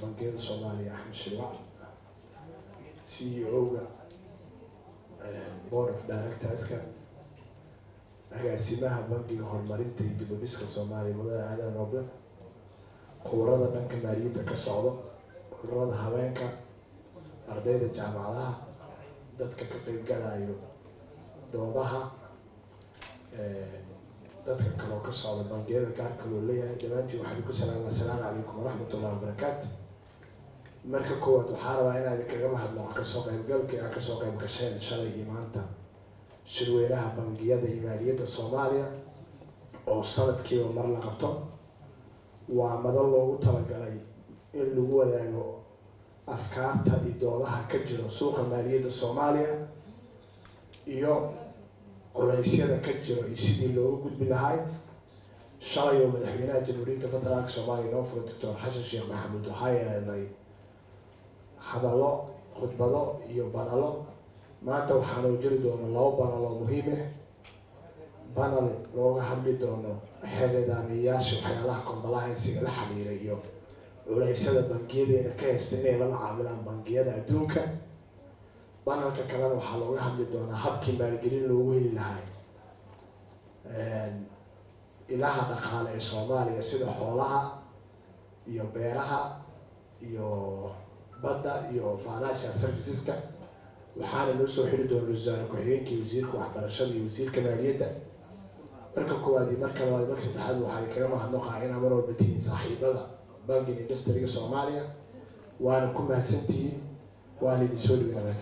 بنكية الصومالية أحمد شلوع CEO Board of Directors agaasimaha bankiga horumarinta iyo dib u dhiska Soomaaliya mudane aadan roble qubarada dhanka maaliyadda ka socdo qubarada haweenka ardayda jaamacadaha dadka ka qayb galayo doodaha dadka kale oo ka socda bankiyada gaarka loo leeyahay dhammaantiin waxaan ku salaamaa assalaamu calaykum waraxmatullaahi wabarakaatu marka koowaad waxaan rabaa inaan kaga mahadnaqo kasoo qaybgalkii aan kasoo qayb gasheen shalay iyo maanta shirweynaha bangiyada iyo maaliyadda Soomaaliya oo sanadkiiba mar la qabto waa madal loogu talagalay in lagu wadaago afkaarta iyo doodaha ka jira suuqa maaliyadda Soomaaliya iyo culaysyada ka jira iyo sidii loogu gudbi lahaa shalay oo madaxweynaha jamhuuriyadda federaalka Soomaaliya noo furay Dr. Xasan Sheekh Maxamuud waxaa yeelay hadallo khudbado iyo banalo maanta waxaan jiri doonaa laba banal oo muhiim ah banal looga hadli doono xeeladaamiyaasha waxyaalaha compliance la xiriira iyo culaysyada bangiyada ka haysta inay la macaamilaan bangiyada adduunka banalka kalena waxaa looga hadli doonaa habkii maalgelin loogu heli lahaa ilaha dhaqaale ee Soomaaliya sida xoolaha iyo beeraha iyo badda iyo financial serviceska waxaana loo soo xiri doonaa wasaarka ku-xigeenka wasiirka waxbarashada iyo wasiirka maaliyadda marka koowaad iyo marka labaad marka saddexaad waxay kaga mahadnaqaa inaan mar walba tihiin saaxiibada bangiga industry-ga Soomaaliya waana ku mahadsantihiin waana idin soo dhaweynaa.